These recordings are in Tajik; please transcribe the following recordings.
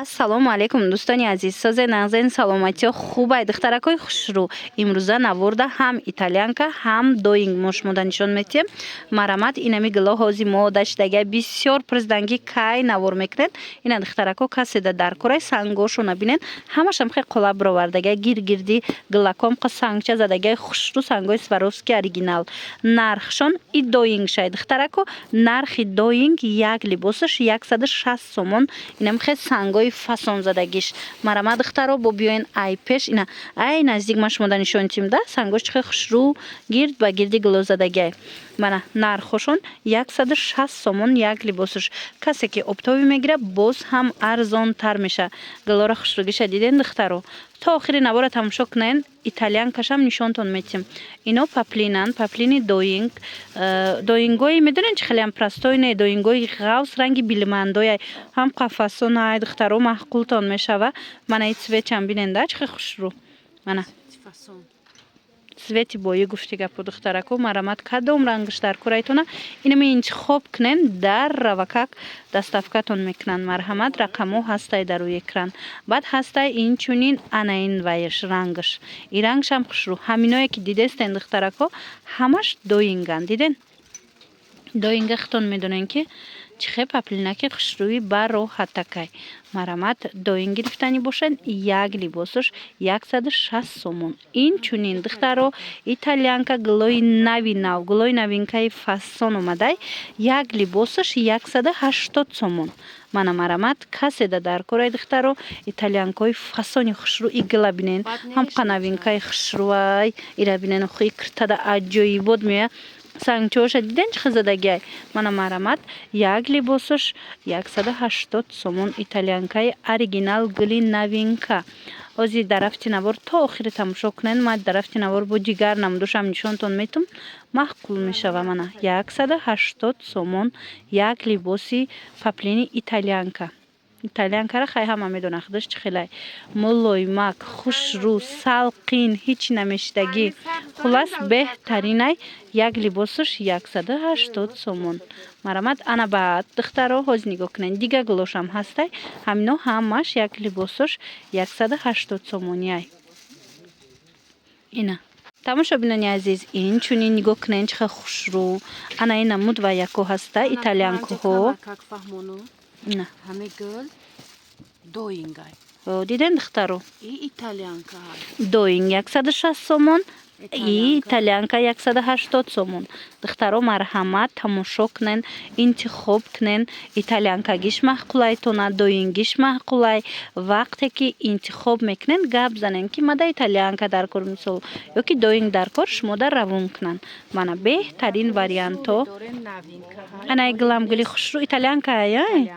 ассалому алейкум дӯстони азиз. Созе нағзен саломатиё хубай духтаракои хушрӯ. Имрӯза навурда ҳам итальянка, ҳам доинг мо шумода нишон метиҳем. Марамат инами гило ҳози мо даштага бисёр призданги кай навор мекунен. Ина духтарако каседа дар кораи сангошу набинен. Ҳамашам хе қола бировардага гиргирди гилаком қа сангча задага хушрӯ сангои Сваровски оригинал. Нархшон и доинг шай духтарако. Нархи доинг як либосаш 160 сомон. Инам хе сангои фасон задагиш. Марамат духтаро бо биёин ай пеш ина ай наздик ма шумода нишон тим да сангош хе хушрӯ гирд ба гирди гило задагай. Мана нархошон 160 сомон як либосаш. Касе ки оптови мегира боз ҳам арзонтар меша. Гилора хушрӯгиша диден духтаро. То охири навора тамошо кунен. Итальянкашам нишонтон метим. Ино паплинан, паплини доинг. Доингои медонен чи хеле ам простой не доингои ғавс ранги билмандояй. Ҳам қафасонай духтаро маҳқултон мешава. Мана и цветчам бинен да чи хе хушрӯ. Мана цвети бои гуфти гапу духтарако марамат кадом рангаш дар кораитона инами интихоб кунен дар равакак доставкатон мекунанд. Марҳамат рақамо ҳастай дар рӯи экран. Баъд ҳастай инчунин анаин вайш рангаш. И рангшам хушрӯ. Ҳаминое ки дидестен духтарако ҳамаш доинган диден. Доинга хитон медонен ки чихе паплинаки хушрӯи бароҳатакай. Марамат доинг гирифтани бошад як либосаш 160 сомон. Инчунин духтаро итальянка гилои нави нав гилои навинкаи фасон омадай як либосаш 180 сомон. Мана марамат каседа дар кораи духтаро итальянкои фасони хушрӯ и гила бинен ҳамқа навинкаи хушрӯай ира бинен хуи киртада аҷоибот мея сангчооша диден чи хизадагай. Мана марамат як либосаш 180 сомон итальянкаи оригинал гили навинка. Ози дарафти навор то охири тамошо кунен. Ма дарафти навор бо ҷигар намудошам нишонтон метум маҳқул мешава. Мана 180 сомон як либоси паплини итальянка. Итальянкара хай ҳама медона худаш чи хелай мулоимак хушрӯ салқин ҳичи намешидагӣ хулас беҳтаринай як либосаш 180 сомон. Марамат ана баъд духтаро ҳози нигоҳ кунен дига гилошам ҳастай ҳамино ҳамаш як либосаш 180 сомонияй. Ина тамошо бинони азиз инчунин нигоҳ кунен чихе хушрӯ ана ина мудва яко ҳастай итальянкаҳо. Ина доингай. Диден духтаро Итальянка. доинг 160 сомон и итальянка 180 сомон. Духтаро марҳамат тамошо кунен интихоб кунен итальянкагиш маҳқулай тона доингиш маҳқулай. Вақте ки интихоб мекунен гап занен ки мада итальянка дар кор мисол ё ки доинг дар кор шумода равун кунанд. Мана беҳтарин варианто анай гилам гили хушрӯ итальянка ай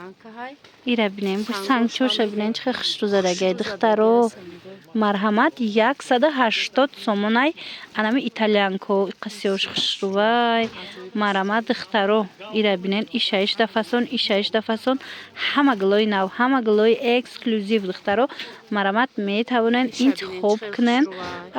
ира бинем бо сангчоша бинен чихе хушрӯ задагай духтаро марҳамат 180 сомонай анами итальянко қасиёш хушрӯвай марамат духтаро ира бинен ишаишда фасон ишаишда фасон ҳама гилои нав ҳама гилои эксклюзив духтаро марамат метавонен интихоб кунен.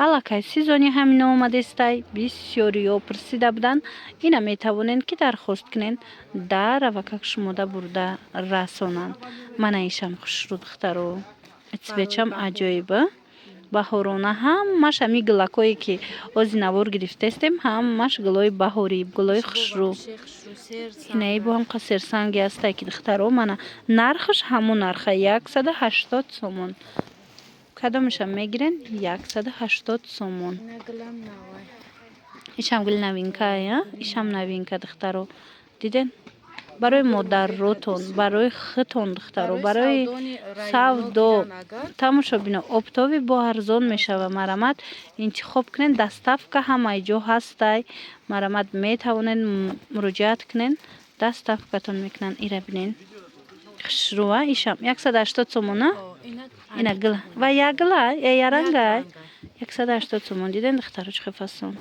Аллакай сезони ҳамина омадестай бисёриё пурсида буданд ина метавонен ки дархост кунен дар равакак шумода бурда расонанд. Мана ишам хушрӯ духтаро цветчам аҷоиба баҳорона ҳамаш ами гилакое ки ози навор гирифтестем ҳамаш гилои баҳорӣ гилои хушрӯ инаи бо ҳам қасерсанги ҳастай ки духтаро мана нархаш ҳамун нарха 180 сомон. Кадомашам мегирен 180 сомон. ишам гили навинка ишам навинка духтаро диден барои модарротон барои хитон духтаро барои савдо тамошо бино оптови бо арзон мешава. Марамат интихоб кунен доставка ҳамаи ҷо ҳастай марамат метавонен муроҷиат кунен доставкатон мекунанд. ира бинен хушрӯа ишам 180 сомон ина гила ва як гила ярангай 180 сомон диден духтаро чихе фасон.